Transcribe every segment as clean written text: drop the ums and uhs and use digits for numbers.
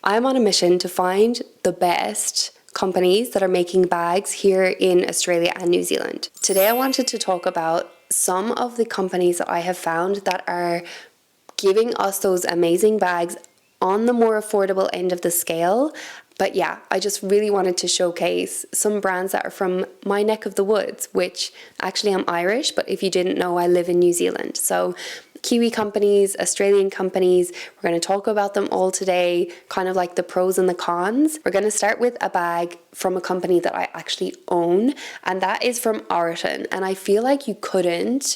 I'm on a mission to find the best companies that are making bags here in Australia and New Zealand. Today I wanted to talk about some of the companies that I have found that are giving us those amazing bags on the more affordable end of the scale. But yeah, I just really wanted to showcase some brands that are from my neck of the woods, which actually I'm Irish, but if you didn't know, I live in New Zealand. So Kiwi companies, Australian companies, we're going to talk about them all today, kind of like the pros and the cons. We're going to start with a bag from a company that I actually own, and that is from Oroton. And I feel like you couldn't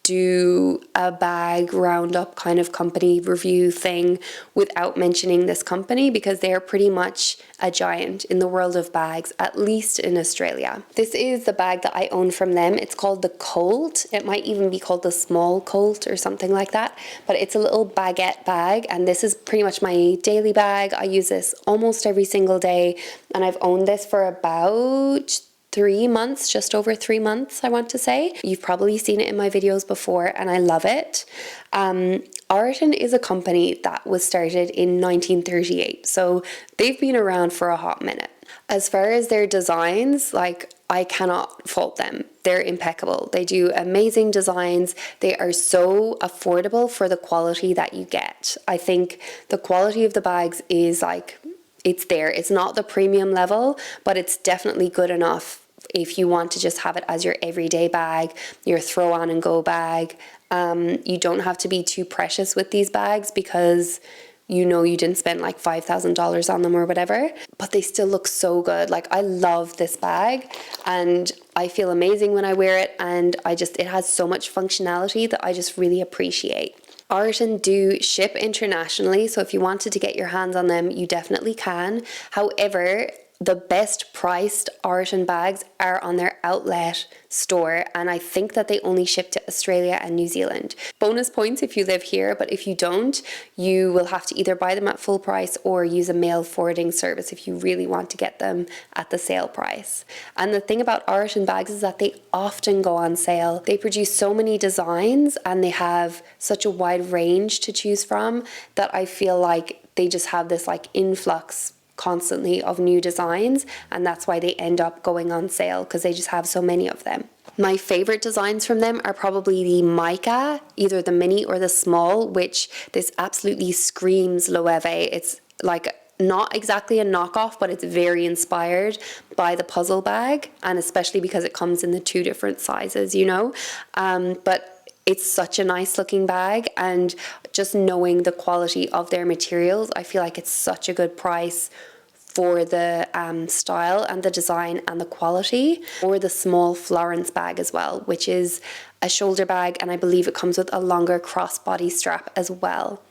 do a bag roundup kind of company review thing without mentioning this company, because they are pretty much a giant in the world of bags, at least in Australia. This is the bag that I own from them. It's called the Colt. It might even be called the Small Colt or something like that, but it's a little baguette bag, and this is pretty much my daily bag. I use this almost every single day, and I've owned this for about 3 months, just over 3 months, I want to say. You've probably seen it in my videos before, and I love it. Oroton is a company that was started in 1938, so they've been around for a hot minute. As far as their designs, like, I cannot fault them. They're impeccable. They do amazing designs. They are so affordable for the quality that you get. I think the quality of the bags is like, it's there. It's not the premium level, but it's definitely good enough if you want to just have it as your everyday bag, your throw on and go bag. You don't have to be too precious with these bags because you know you didn't spend like $5,000 on them or whatever, but they still look so good. Like, I love this bag and I feel amazing when I wear it, and it has so much functionality that I just really appreciate. Oroton do ship internationally, so if you wanted to get your hands on them, you definitely can. However, the best priced Oroton bags are on their outlet store, and I think that they only ship to Australia and New Zealand. Bonus points if you live here, but if you don't, you will have to either buy them at full price or use a mail forwarding service if you really want to get them at the sale price. And the thing about Oroton bags is that they often go on sale. They produce so many designs and they have such a wide range to choose from that I feel like they just have this like influx constantly of new designs, and that's why they end up going on sale, because they just have so many of them. My favorite designs from them are probably the mica, either the mini or the small, which this absolutely screams Loewe. It's like not exactly a knockoff, but it's very inspired by the puzzle bag, and especially because it comes in the 2 different sizes, you know. But it's such a nice looking bag, and just knowing the quality of their materials, I feel like it's such a good price for the style and the design and the quality. Or the small Florence bag as well, which is a shoulder bag, and I believe it comes with a longer crossbody strap as well.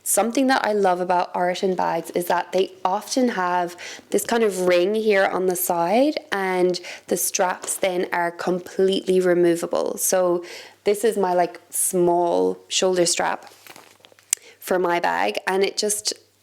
Something that I love about Oroton bags is that they often have this kind of ring here on the side, and the straps then are completely removable. So this is my like small shoulder strap for my bag, and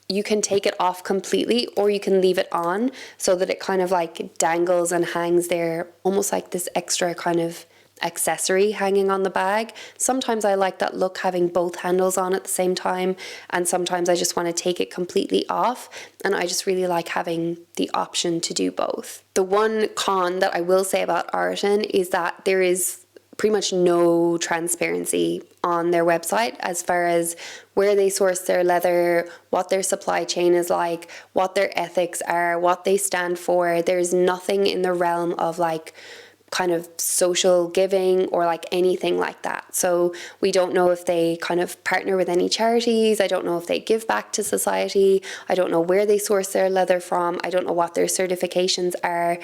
you can take it off completely, or you can leave it on so that it kind of like dangles and hangs there, almost like this extra kind of accessory hanging on the bag. Sometimes I like that look, having both handles on at the same time, and sometimes I just want to take it completely off, and I just really like having the option to do both. The one con that I will say about Oroton is that there is pretty much no transparency on their website as far as where they source their leather, what their supply chain is like, what their ethics are, what they stand for. There's nothing in the realm of like kind of social giving or like anything like that. So we don't know if they kind of partner with any charities. I don't know if they give back to society. I don't know where they source their leather from. I don't know what their certifications are.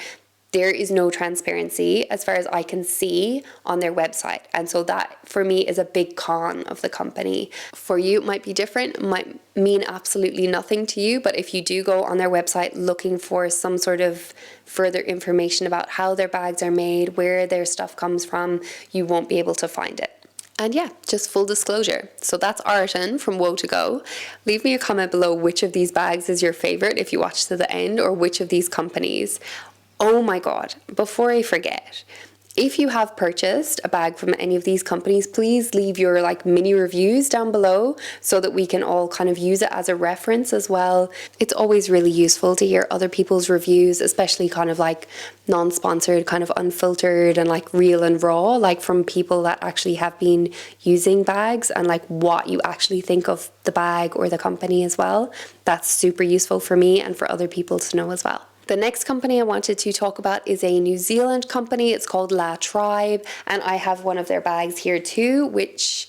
There is no transparency as far as I can see on their website. And so that for me is a big con of the company. For you, it might be different, it might mean absolutely nothing to you. But if you do go on their website looking for some sort of further information about how their bags are made, where their stuff comes from, you won't be able to find it. And yeah, just full disclosure. So that's Oroton from Woe to Go. Leave me a comment below which of these bags is your favorite if you watch to the end, or which of these companies. Oh my God, before I forget, If you have purchased a bag from any of these companies, please leave your like mini reviews down below so that we can all kind of use it as a reference as well. It's always really useful to hear other people's reviews, especially kind of like non-sponsored, kind of unfiltered and like real and raw, like from people that actually have been using bags, and like what you actually think of the bag or the company as well. That's super useful for me and for other people to know as well. The next company I wanted to talk about is a New Zealand company. It's called La Tribe, and I have one of their bags here too, which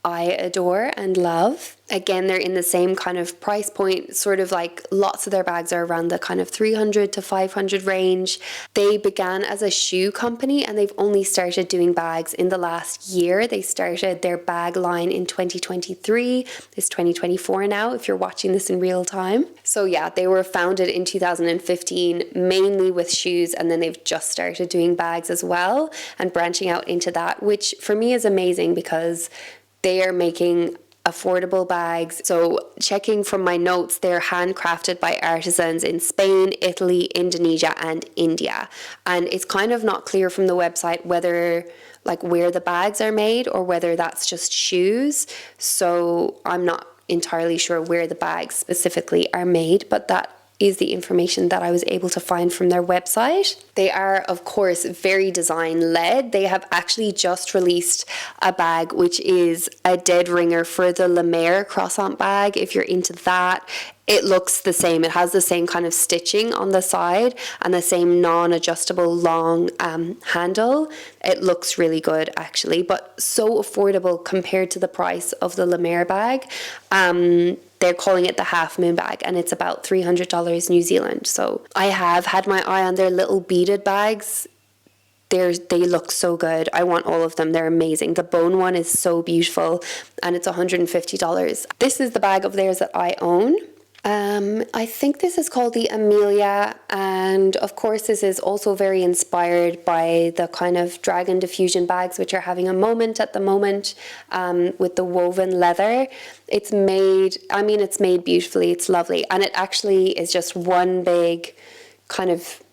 I adore and love. Again, they're in the same kind of price point, sort of like lots of their bags are around the kind of 300 to 500 range. They began as a shoe company and they've only started doing bags in the last year. They started their bag line in 2023. It's 2024 now if you're watching this in real time. So yeah, they were founded in 2015 mainly with shoes, and then they've just started doing bags as well and branching out into that, which for me is amazing because they are making affordable bags. So checking from my notes, they're handcrafted by artisans in Spain, Italy, Indonesia and India. And it's kind of not clear from the website whether like where the bags are made or whether that's just shoes. So I'm not entirely sure where the bags specifically are made, but that is the information that I was able to find from their website. They are, of course, very design led. They have actually just released a bag which is a dead ringer for the La Mer croissant bag. If you're into that, it looks the same. It has the same kind of stitching on the side and the same non-adjustable long handle. It looks really good actually, but so affordable compared to the price of the La Mer bag. They're calling it the Half Moon bag and it's about $300 New Zealand. So I have had my eye on their little beaded bags. They look so good. I want all of them. They're amazing. The bone one is so beautiful and it's $150. This is the bag of theirs that I own. I think this is called the Amelia, and of course this is also very inspired by the kind of dragon diffusion bags which are having a moment at the moment with the woven leather. It's made beautifully, it's lovely, and it actually is just one big kind of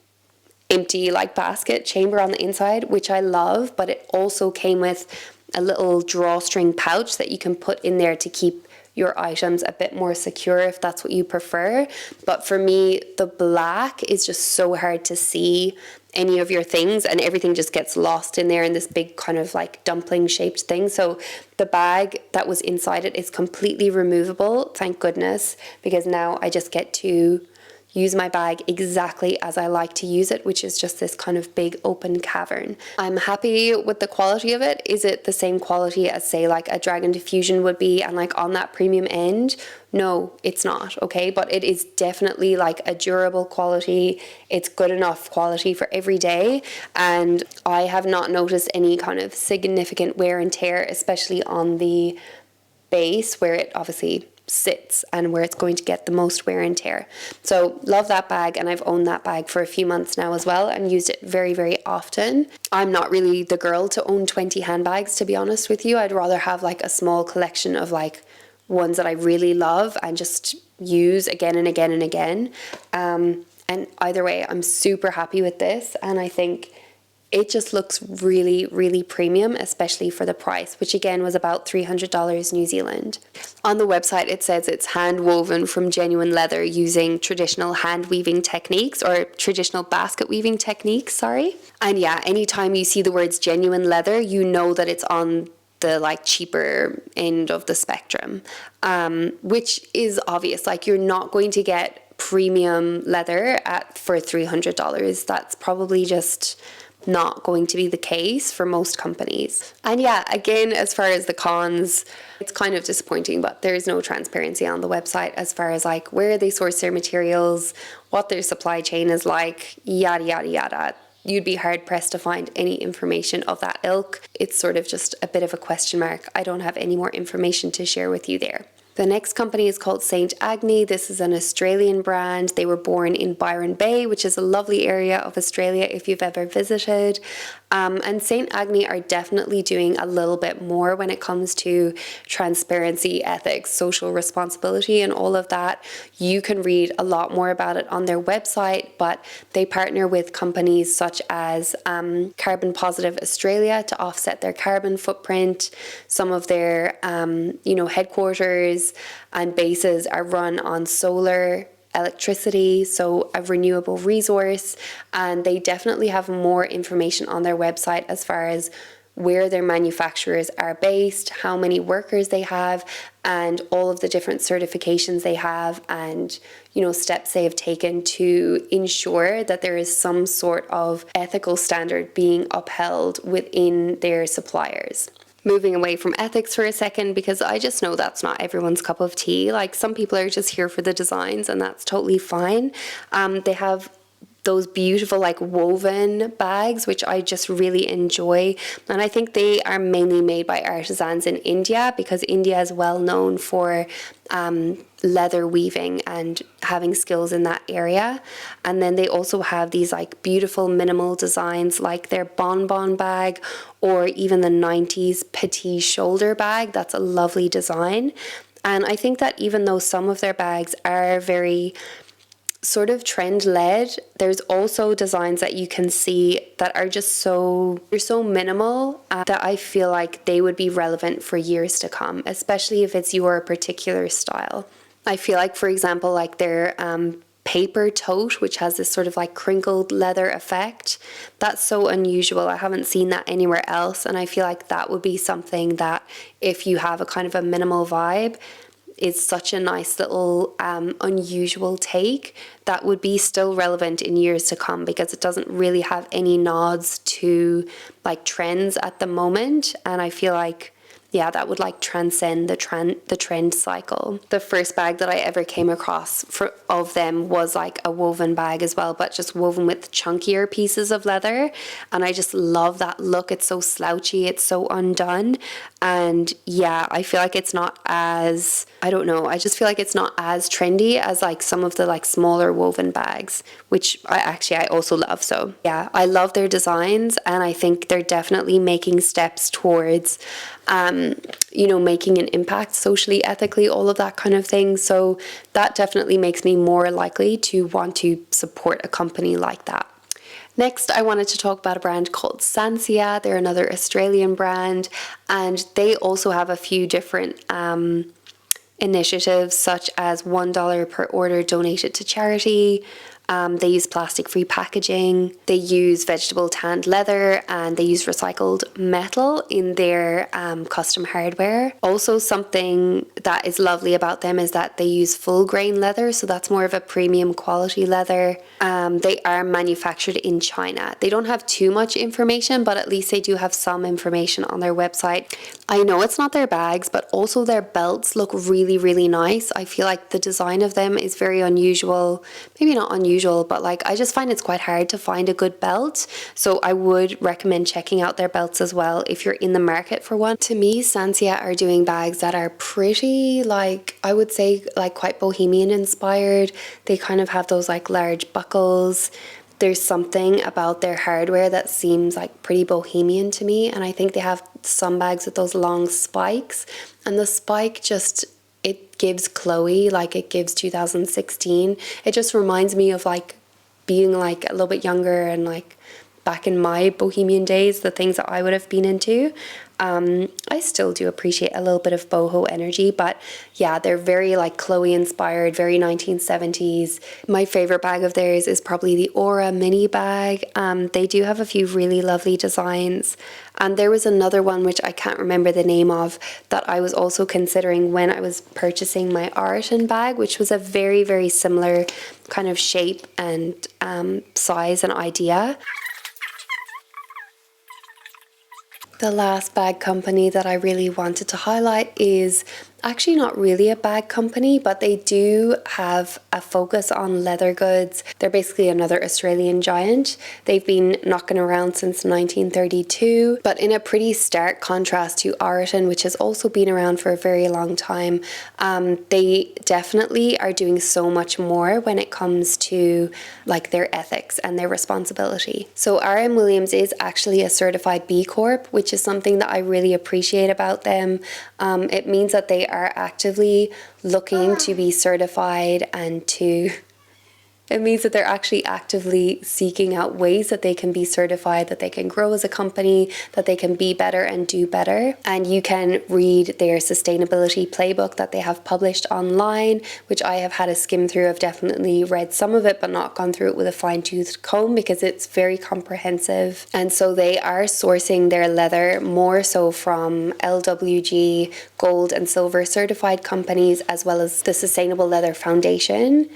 empty like basket chamber on the inside, which I love, but it also came with a little drawstring pouch that you can put in there to keep your items a bit more secure if that's what you prefer. But for me, the black is just so hard to see any of your things and everything just gets lost in there in this big kind of like dumpling shaped thing. So the bag that was inside it is completely removable, thank goodness, because now I just get to use my bag exactly as I like to use it, which is just this kind of big open cavern. I'm happy with the quality of it. Is it the same quality as say like a Dragon Diffusion would be and like on that premium end? No, it's not, okay? But it is definitely like a durable quality. It's good enough quality for every day. And I have not noticed any kind of significant wear and tear, especially on the base where it obviously sits and where it's going to get the most wear and tear. So love that bag, and I've owned that bag for a few months now as well and used it very, very often. I'm not really the girl to own 20 handbags, to be honest with you. I'd rather have like a small collection of like ones that I really love and just use again and again and again. And either way, I'm super happy with this, and I think it just looks really, really premium, especially for the price, which again was about $300 New Zealand. On the website, it says it's hand woven from genuine leather using traditional hand weaving techniques, or traditional basket weaving techniques, sorry. And yeah, anytime you see the words genuine leather, you know that it's on the like cheaper end of the spectrum, which is obvious. Like, you're not going to get premium leather for $300. That's probably just not going to be the case for most companies. And yeah, again, as far as the cons, it's kind of disappointing, but there is no transparency on the website as far as like where they source their materials, what their supply chain is like, yada yada yada. You'd be hard pressed to find any information of that ilk. It's sort of just a bit of a question mark. I don't have any more information to share with you there. The next company is called St. Agni. This is an Australian brand. They were born in Byron Bay, which is a lovely area of Australia if you've ever visited. And St. Agni are definitely doing a little bit more when it comes to transparency, ethics, social responsibility, and all of that. You can read a lot more about it on their website, but they partner with companies such as Carbon Positive Australia to offset their carbon footprint. Some of their, headquarters and bases are run on solar electricity, so a renewable resource, and they definitely have more information on their website as far as where their manufacturers are based, how many workers they have, and all of the different certifications they have, and steps they have taken to ensure that there is some sort of ethical standard being upheld within their suppliers. Moving away from ethics for a second, because I just know that's not everyone's cup of tea. Like, some people are just here for the designs, and that's totally fine. They have those beautiful woven bags, which I just really enjoy, and I think they are mainly made by artisans in India, because India is well known for leather weaving and having skills in that area. And then they also have these beautiful minimal designs, like their bonbon bag, or even the 90s petite shoulder bag. That's a lovely design. And I think that even though some of their bags are very sort of trend led, there's also designs that you can see that are just they're so minimal that I feel like they would be relevant for years to come, especially if it's your particular style. I feel like, for example, their paper tote, which has this sort of crinkled leather effect, that's so unusual. I haven't seen that anywhere else, and I feel like that would be something that, if you have a kind of a minimal vibe, is such a nice little unusual take that would be still relevant in years to come, because it doesn't really have any nods to trends at the moment. And I feel like, yeah, that would transcend the trend cycle. The first bag that I ever came across of them was a woven bag as well, but just woven with chunkier pieces of leather. And I just love that look. It's so slouchy, it's so undone. And yeah, I feel like it's not as, I don't know, I just feel like it's not as trendy as some of the smaller woven bags, which I also love. So yeah, I love their designs, and I think they're definitely making steps towards making an impact socially, ethically, all of that kind of thing. So that definitely makes me more likely to want to support a company like that. Next, I wanted to talk about a brand called Sancia. They're another Australian brand, and they also have a few different initiatives, such as $1 per order donated to charity. They use plastic-free packaging, they use vegetable tanned leather, and they use recycled metal in their custom hardware. Also, something that is lovely about them is that they use full grain leather, so that's more of a premium quality leather. They are manufactured in China. They don't have too much information, but at least they do have some information on their website. I know it's not their bags, but also their belts look really, really nice. I feel like the design of them is very unusual. Maybe not unusual, but I just find it's quite hard to find a good belt. So I would recommend checking out their belts as well if you're in the market for one. To me, Sancia are doing bags that are pretty, I would say, quite bohemian inspired. They kind of have those large buckles. There's something about their hardware that seems pretty bohemian to me, and I think they have some bags with those long spikes, and the spike just, it gives Chloe, it gives 2016. It just reminds me of being a little bit younger and back in my bohemian days, the things that I would have been into. I still do appreciate a little bit of boho energy, but yeah, they're very Chloe inspired, very 1970s. My favorite bag of theirs is probably the Aura mini bag. They do have a few really lovely designs. And there was another one which I can't remember the name of that I was also considering when I was purchasing my Oroton bag, which was a very, very similar kind of shape and size and idea. The last bag company that I really wanted to highlight is actually not really a bag company, but they do have a focus on leather goods. They're basically another Australian giant. They've been knocking around since 1932, but in a pretty stark contrast to Oroton, which has also been around for a very long time. They definitely are doing so much more when it comes to like their ethics and their responsibility. So RM Williams is actually a certified B Corp, which is something that I really appreciate about them. It means that they are actively looking to be certified and to it means that they're actually actively seeking out ways that they can be certified, that they can grow as a company, that they can be better and do better. And you can read their sustainability playbook that they have published online, which I have had a skim through. I've definitely read some of it, but not gone through it with a fine-toothed comb because it's very comprehensive. And so they are sourcing their leather more so from LWG, gold and silver certified companies, as well as the Sustainable Leather Foundation.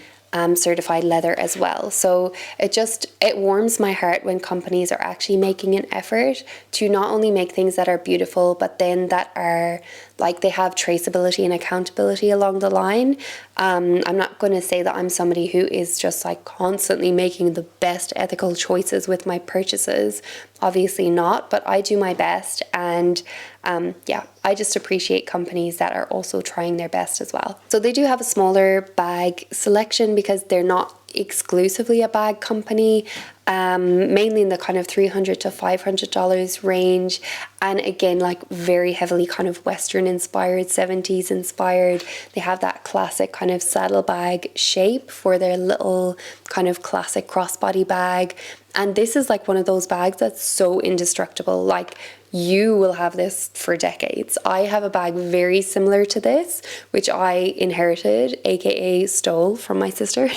Certified leather as well. So it warms my heart when companies are actually making an effort to not only make things that are beautiful, but then that are like they have traceability and accountability along the line. I'm not going to say that I'm somebody who is just like constantly making the best ethical choices with my purchases. Obviously not, but I do my best. And I just appreciate companies that are also trying their best as well. So they do have a smaller bag selection because they're not exclusively a bag company, mainly in the kind of $300 to $500 range, and again like very heavily kind of Western inspired, 70s inspired. They have that classic kind of saddlebag shape for their little kind of classic crossbody bag, and this is like one of those bags that's so indestructible. Like you will have this for decades. I have a bag very similar to this, which I inherited, aka stole from my sister.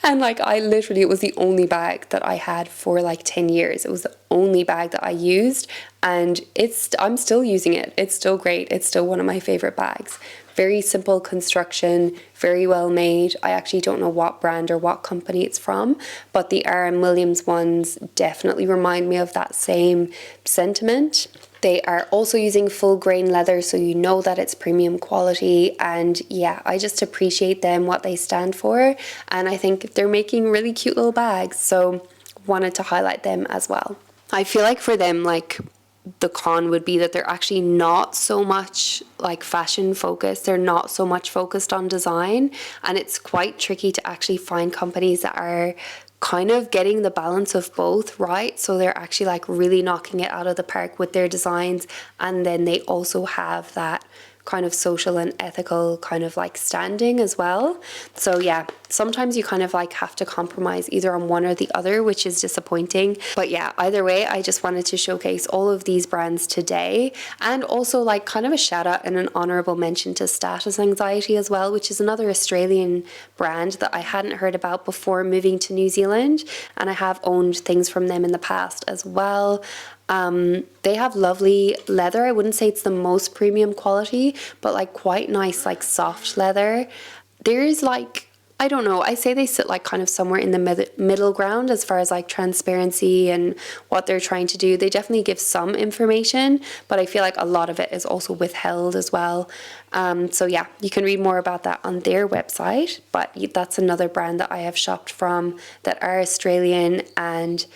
And like it was the only bag that I had for like 10 years. It was the only bag that I used, and I'm still using it. It's still great. It's still one of my favorite bags. Very simple construction, very well made. I actually don't know what brand or what company it's from, but the RM Williams ones definitely remind me of that same sentiment. They are also using full grain leather, so you know that it's premium quality. And yeah, I just appreciate them, what they stand for. And I think they're making really cute little bags, so wanted to highlight them as well. I feel like for them, like the con would be that they're actually not so much like fashion focused. They're not so much focused on design, and it's quite tricky to actually find companies that are kind of getting the balance of both right. So they're actually like really knocking it out of the park with their designs, and then they also have that kind of social and ethical kind of like standing as well. So yeah, sometimes you kind of like have to compromise either on one or the other, which is disappointing. But yeah, either way, I just wanted to showcase all of these brands today, and also like kind of a shout out and an honorable mention to Status Anxiety as well, which is another Australian brand that I hadn't heard about before moving to New Zealand, and I have owned things from them in the past as well. They have lovely leather. I wouldn't say it's the most premium quality, but like quite nice, like soft leather. There's like, I don't know, I say they sit like kind of somewhere in the middle ground as far as like transparency and what they're trying to do. They definitely give some information, but I feel like a lot of it is also withheld as well. So yeah, you can read more about that on their website, but that's another brand that I have shopped from that are Australian and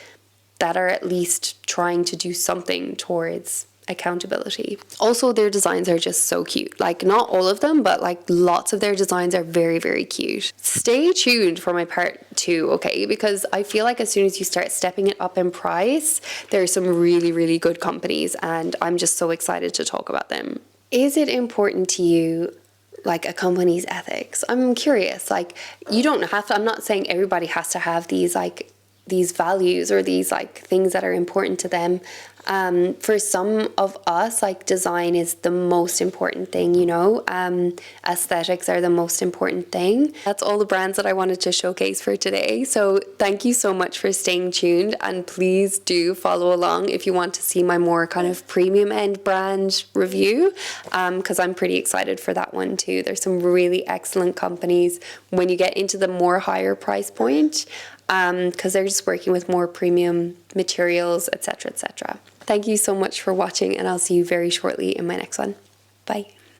that are at least trying to do something towards accountability. Also, their designs are just so cute. Like not all of them, but like lots of their designs are very, very cute. Stay tuned for my part 2, okay? Because I feel like as soon as you start stepping it up in price, there are some really, really good companies, and I'm just so excited to talk about them. Is it important to you, like a company's ethics? I'm curious. Like you don't have to, I'm not saying everybody has to have these values or these like things that are important to them. For some of us, like design is the most important thing, you know, aesthetics are the most important thing. That's all the brands that I wanted to showcase for today. So thank you so much for staying tuned, and please do follow along if you want to see my more kind of premium end brand review, because I'm pretty excited for that one too. There's some really excellent companies when you get into the more higher price point, because they're just working with more premium materials, etc., etc. Thank you so much for watching, and I'll see you very shortly in my next one. Bye.